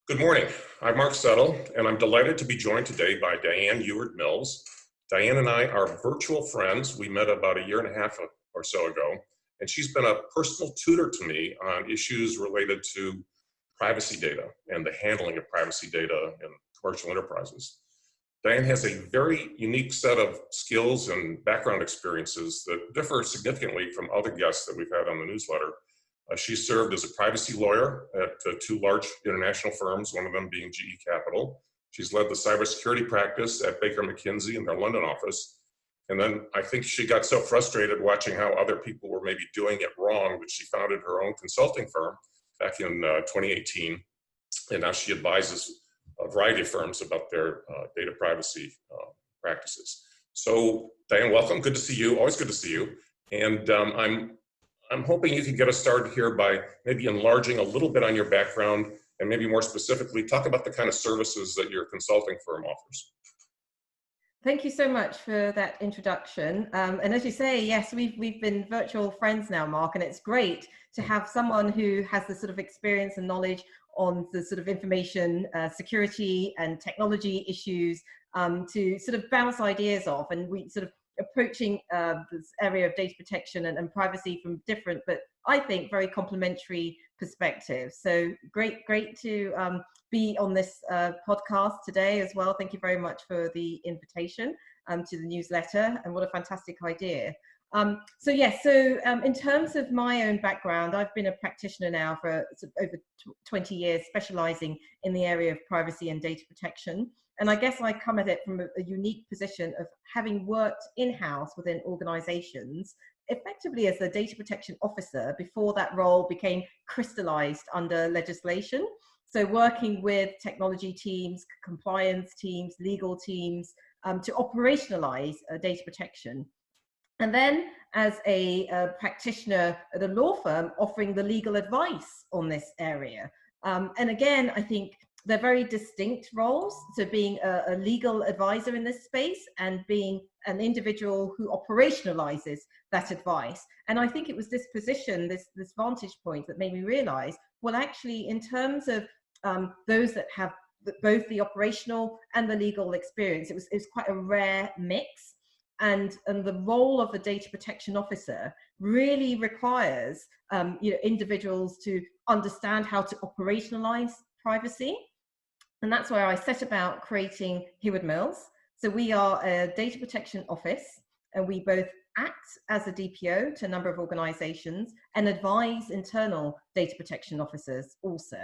Good morning. I'm Mark Settle, and I'm delighted to be joined today by Dyann Heward-Mills. Dyann and I are virtual friends. We met about a year and a half or so ago, and she's been a personal tutor to me on issues related to privacy data and the handling of privacy data in commercial enterprises. Dyann has a very unique set of skills and background experiences that differ significantly from other guests that we've had on the newsletter. She served as a privacy lawyer at two large international firms, one of them being GE Capital. She's led the cybersecurity practice at Baker McKenzie in their London office. And then I think she got so frustrated watching how other people were maybe doing it wrong that she founded her own consulting firm back in 2018. And now she advises a variety of firms about their data privacy practices. So Dyann, welcome. Good to see you. Always good to see you. And I'm hoping you can get us started here by maybe enlarging a little bit on your background and maybe more specifically talk about the kind of services that your consulting firm offers. Thank you so much for that introduction. And as you say, yes, we've been virtual friends now, Mark, and it's great to have someone who has the sort of experience and knowledge on the sort of information security and technology issues to sort of bounce ideas off. And we sort of approaching this area of data protection and privacy from different, but I think very complementary perspectives. So great to be on this podcast today as well. Thank you very much for the invitation to the newsletter, and what a fantastic idea. In terms of my own background, I've been a practitioner now for over 20 years, specializing in the area of privacy and data protection. And I guess I come at it from a unique position of having worked in-house within organizations, effectively as a data protection officer before that role became crystallized under legislation. So working with technology teams, compliance teams, legal teams to operationalize data protection. And then as a practitioner at a law firm offering the legal advice on this area. And again, I think they're very distinct roles. So being a legal advisor in this space and being an individual who operationalizes that advice. And I think it was this position, this vantage point that made me realize, well, actually, in terms of those that have both the operational and the legal experience, it was quite a rare mix. And the role of the data protection officer really requires individuals to understand how to operationalize privacy. And that's where I set about creating HewardMills. So we are a data protection office, and we both act as a DPO to a number of organizations and advise internal data protection officers also.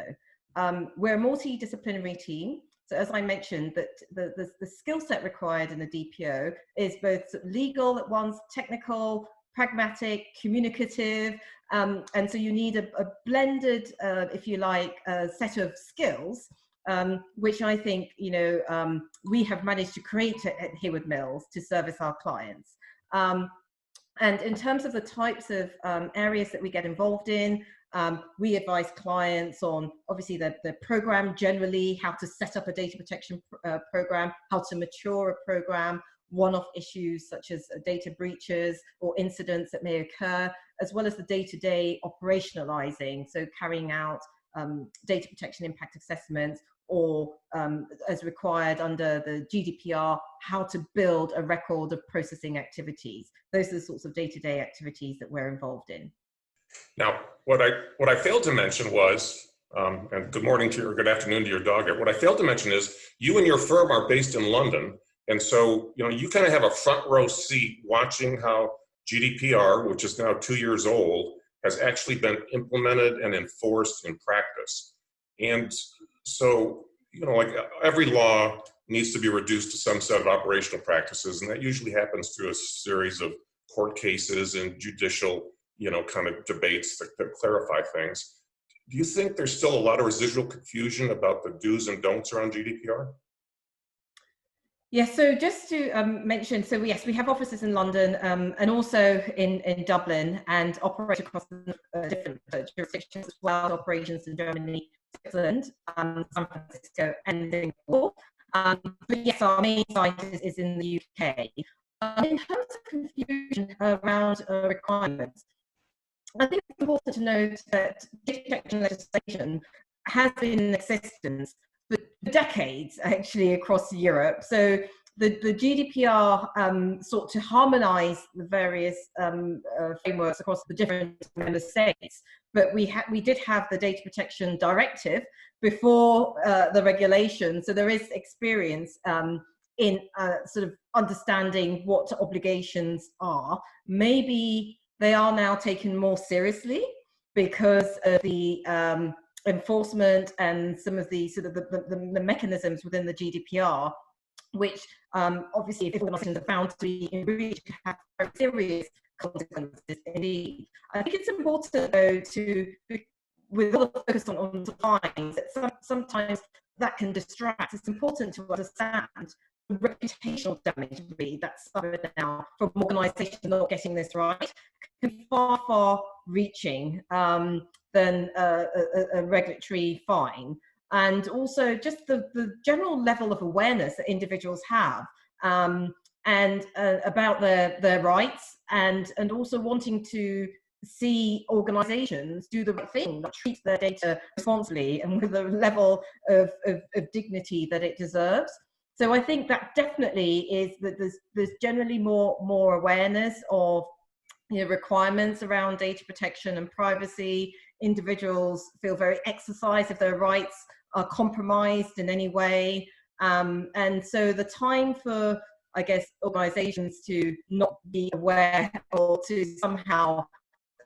We're a multidisciplinary team. So as I mentioned, that the skill set required in a DPO is both legal at once, technical, pragmatic, communicative, and so you need a blended, if you like, set of skills, which I think we have managed to create at HewardMills to service our clients. And in terms of the types of areas that we get involved in, we advise clients on obviously the program generally, how to set up a data protection program, how to mature a program, one-off issues such as data breaches or incidents that may occur, as well as the day-to-day operationalizing, so carrying out data protection impact assessments, or as required under the GDPR, how to build a record of processing activities. Those are the sorts of day-to-day activities that we're involved in. Now, what I failed to mention was, and good morning to you, or good afternoon to your dog. What I failed to mention is you and your firm are based in London, and so you kind of have a front row seat watching how GDPR, which is now 2 years old, has actually been implemented and enforced in practice. And so, like every law needs to be reduced to some set of operational practices, and that usually happens through a series of court cases and judicial kind of debates that clarify things. Do you think there's still a lot of residual confusion about the do's and don'ts around GDPR? Yes, so just to mention, so yes, we have offices in London and also in Dublin, and operate across different jurisdictions as well, operations in Germany, Switzerland, San Francisco, and Singapore. But yes, our main site is in the UK. In terms of confusion around requirements, I think it's important to note that data protection legislation has been in existence for decades, actually, across Europe. So the GDPR sought to harmonize the various frameworks across the different member states. But we did have the Data Protection Directive before the regulation. So there is experience in sort of understanding what obligations are. Maybe they are now taken more seriously because of the enforcement and some of the sort of the mechanisms within the GDPR, which obviously, if organizations are found to be in breach, have very serious consequences indeed. I think it's important, though, to, with all the focus on fines, that sometimes that can distract. It's important to understand the reputational damage that's suffered now from organizations not getting this right can be far, far reaching than a regulatory fine. And also just the general level of awareness that individuals have and about their rights, and also wanting to see organizations do the right thing, treat their data responsibly and with a level of dignity that it deserves. So I think that definitely is that there's generally more awareness of requirements around data protection and privacy. Individuals feel very exercised if their rights are compromised in any way. And so the time for, I guess, organizations to not be aware or to somehow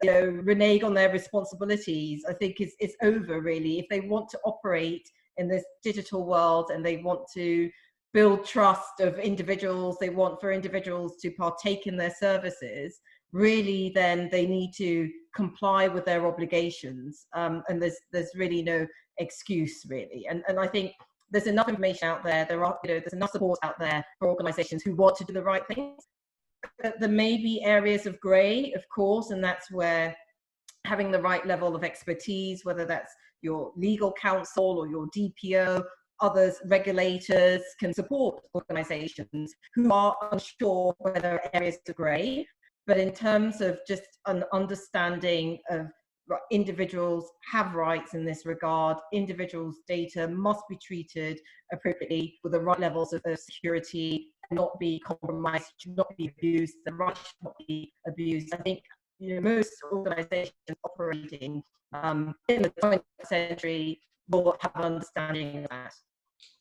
renege on their responsibilities, I think is over, really. If they want to operate in this digital world and they want to build trust of individuals, they want for individuals to partake in their services, really then they need to comply with their obligations. And there's really no excuse, really. And I think there's enough information out there. There's enough support out there for organizations who want to do the right things. There may be areas of gray, of course, and that's where having the right level of expertise, whether that's your legal counsel or your DPO, others, regulators, can support organizations who are unsure whether there are areas of gray. But in terms of just an understanding of individuals have rights in this regard, individuals' data must be treated appropriately with the right levels of security, not be compromised, should not be abused, the rights should not be abused. I think most organizations operating in the 20th century will have an understanding of that.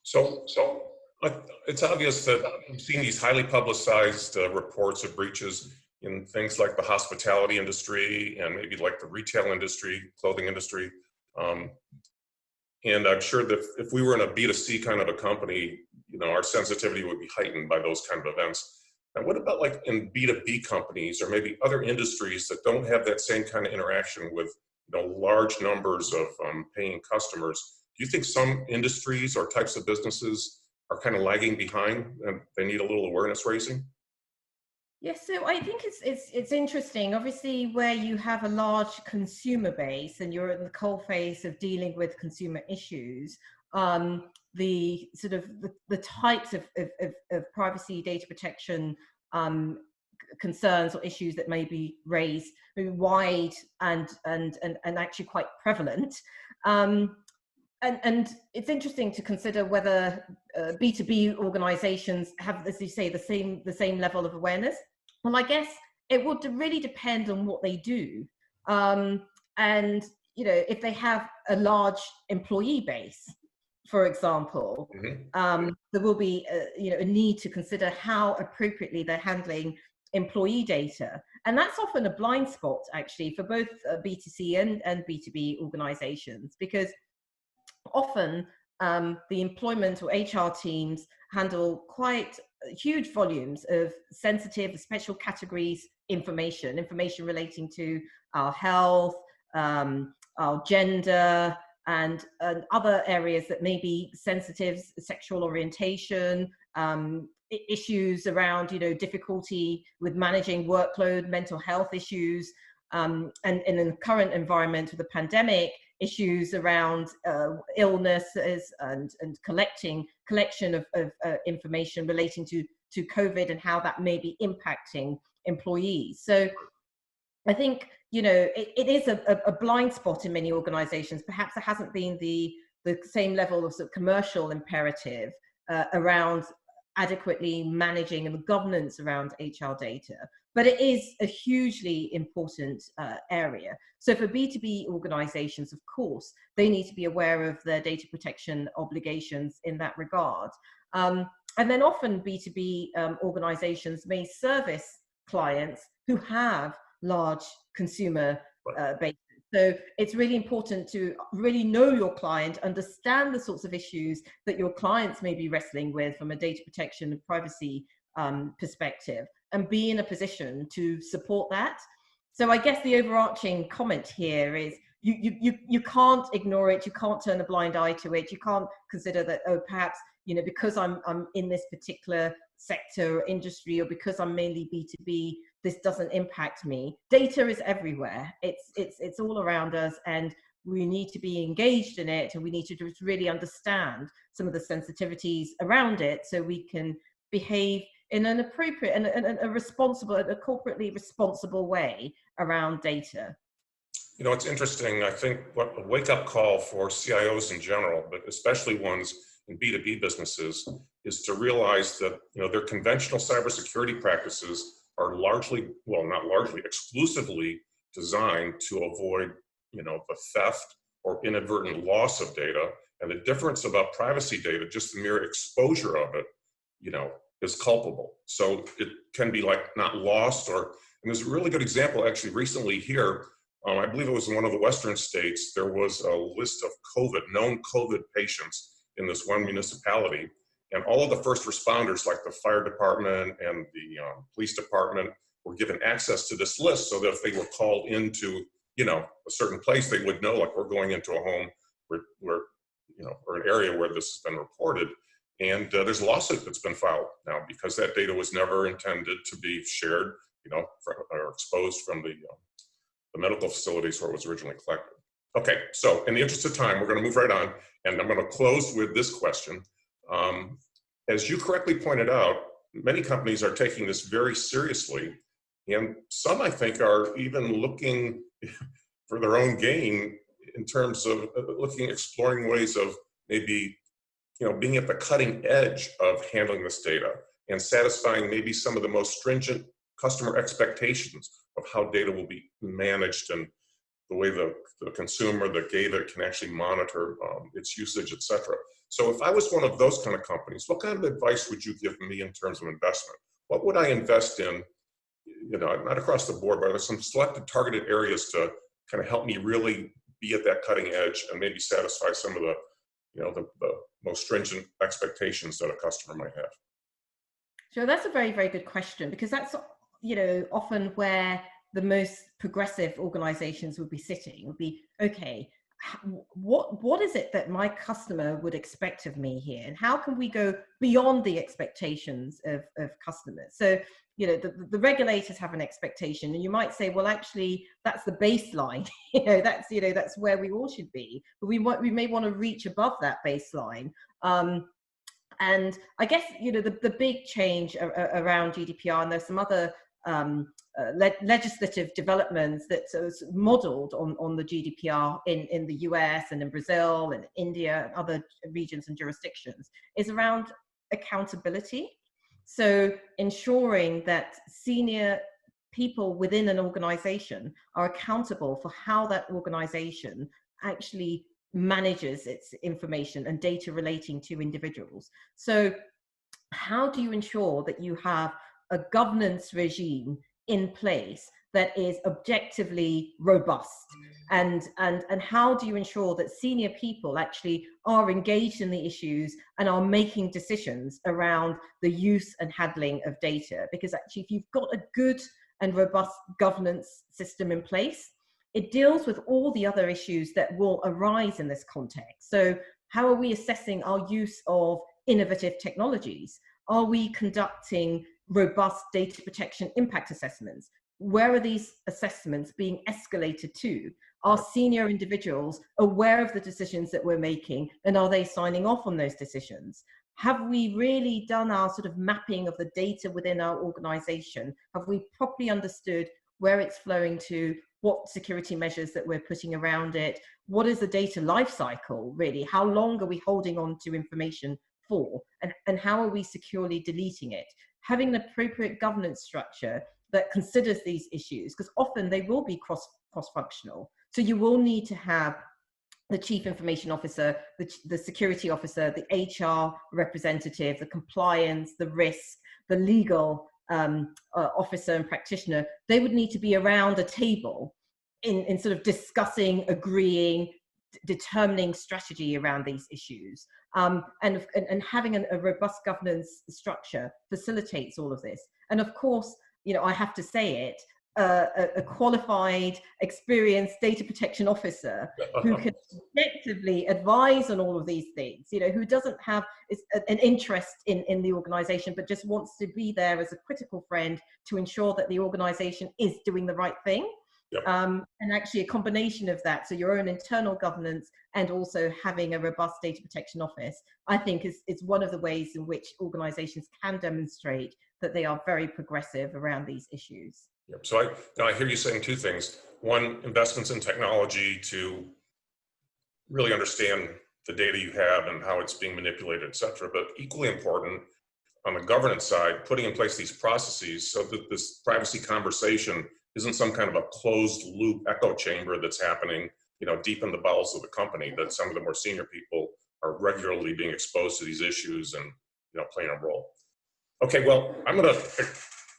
So it's obvious that we've seen these highly publicized reports of breaches in things like the hospitality industry and maybe like the retail industry, clothing industry. And I'm sure that if we were in a B2C kind of a company, our sensitivity would be heightened by those kind of events. And what about like in B2B companies or maybe other industries that don't have that same kind of interaction with large numbers of paying customers? Do you think some industries or types of businesses are kind of lagging behind and they need a little awareness raising? Yes, so I think it's interesting. Obviously, where you have a large consumer base and you're in the coalface of dealing with consumer issues, the sort of the types of privacy, data protection concerns or issues that may be raised are wide and actually quite prevalent. And it's interesting to consider whether B2B organizations have, as you say, the same level of awareness. Well, I guess it would really depend on what they do. And, if they have a large employee base, for example, there will be a need to consider how appropriately they're handling employee data. And that's often a blind spot, actually, for both B2C and B2B organizations, because often the employment or HR teams handle quite huge volumes of sensitive, special categories information relating to our health, our gender, and other areas that may be sensitive, sexual orientation, issues around, difficulty with managing workload, mental health issues, and in the current environment with the pandemic, issues around illnesses and collection of information relating to COVID and how that may be impacting employees. So I think, you know, it is a blind spot in many organizations. Perhaps there hasn't been the same level of, sort of commercial imperative around adequately managing and the governance around HR data. But it is a hugely important area. So for B2B organizations, of course, they need to be aware of their data protection obligations in that regard. And then often B2B organizations may service clients who have large consumer bases. So it's really important to really know your client, understand the sorts of issues that your clients may be wrestling with from a data protection and privacy perspective, and be in a position to support that. So I guess the overarching comment here is you can't ignore it, you can't turn a blind eye to it, you can't consider that, oh, perhaps, you know, because I'm in this particular sector or industry, or because I'm mainly B2B, this doesn't impact me. Data is everywhere. It's all around us, and we need to be engaged in it, and we need to just really understand some of the sensitivities around it so we can behave in an appropriate and a responsible, a corporately responsible way around data. You know, it's interesting. I think what a wake-up call for CIOs in general, but especially ones in B2B businesses, is to realize that, you know, their conventional cybersecurity practices are largely, well, not largely, exclusively designed to avoid, you know, the theft or inadvertent loss of data. And the difference about privacy data, just the mere exposure of it, you know, is culpable. So it can be like not lost, or, and there's a really good example actually recently here. I believe it was in one of the Western states. There was a list of known COVID patients in this one municipality. And all of the first responders, like the fire department and the police department, were given access to this list so that if they were called into, you know, a certain place, they would know, like, we're going into a home where you know, or an area where this has been reported. And there's a lawsuit that's been filed now because that data was never intended to be shared, you know, or exposed from the medical facilities where it was originally collected. Okay, so in the interest of time, we're going to move right on, and I'm going to close with this question. As you correctly pointed out, many companies are taking this very seriously, and some, I think, are even looking for their own gain in terms of exploring ways of maybe, you know, being at the cutting edge of handling this data and satisfying maybe some of the most stringent customer expectations of how data will be managed and the way the consumer, the data can actually monitor its usage, et cetera. So if I was one of those kind of companies, what kind of advice would you give me in terms of investment? What would I invest in, you know, not across the board, but some selected targeted areas to kind of help me really be at that cutting edge and maybe satisfy some of the, you know, the most stringent expectations that a customer might have? So that's a very, very good question, because that's, you know, often where the most progressive organizations would be sitting, would be, okay, what is it that my customer would expect of me here, and how can we go beyond the expectations of customers? So, you know, the regulators have an expectation, and you might say, well, actually, that's the baseline. That's where we all should be, but we may want to reach above that baseline. And I guess, you know, the big change around GDPR, and there's some other legislative developments that's modeled on the GDPR in the US and in Brazil and India and other regions and jurisdictions, is around accountability. So ensuring that senior people within an organization are accountable for how that organization actually manages its information and data relating to individuals. So how do you ensure that you have a governance regime in place that is objectively robust, and how do you ensure that senior people actually are engaged in the issues and are making decisions around the use and handling of data? Because actually, if you've got a good and robust governance system in place, it deals with all the other issues that will arise in this context. So how are we assessing our use of innovative technologies? Are we conducting robust data protection impact assessments? Where are these assessments being escalated to? Are senior individuals aware of the decisions that we're making, and are they signing off on those decisions? Have we really done our sort of mapping of the data within our organization? Have we properly understood where it's flowing to, what security measures that we're putting around it, what is the data life cycle, really? How long are we holding on to information for, and how are we securely deleting it? Having an appropriate governance structure that considers these issues, because often they will be cross-functional. So you will need to have the chief information officer, the security officer, the HR representative, the compliance, the risk, the legal officer and practitioner. They would need to be around a table in sort of discussing, agreeing, determining strategy around these issues. And having a robust governance structure facilitates all of this. And of course, you know, I have to say it, a qualified, experienced data protection officer who can effectively advise on all of these things, you know, who doesn't have an interest in the organization, but just wants to be there as a critical friend to ensure that the organization is doing the right thing. Yep. And actually a combination of that, so your own internal governance and also having a robust data protection office, I think is one of the ways in which organizations can demonstrate that they are very progressive around these issues. Yep. So I hear you saying two things. One, investments in technology to really understand the data you have and how it's being manipulated, et cetera. But equally important, on the governance side, putting in place these processes so that this privacy conversation isn't some kind of a closed loop echo chamber that's happening, you know, deep in the bowels of the company, that some of the more senior people are regularly being exposed to these issues and, you know, playing a role. Okay, well, I'm going to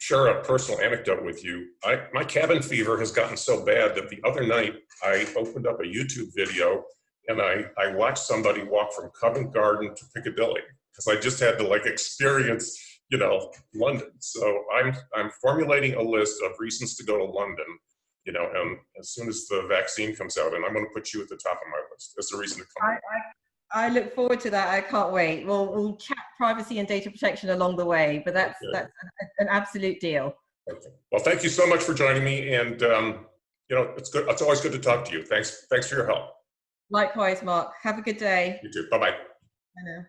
share a personal anecdote with you. My cabin fever has gotten so bad that the other night I opened up a YouTube video and I watched somebody walk from Covent Garden to Piccadilly because I just had to like experience, you know, London. So I'm formulating a list of reasons to go to London, you know, and as soon as the vaccine comes out, and I'm going to put you at the top of my list. That's the reason to come. I look forward to that. I can't wait. We'll chat privacy and data protection along the way, but that's an absolute deal. Okay. Well, thank you so much for joining me, and you know, it's good. It's always good to talk to you. Thanks for your help. Likewise, Mark. Have a good day. You too. Bye-bye. Bye now.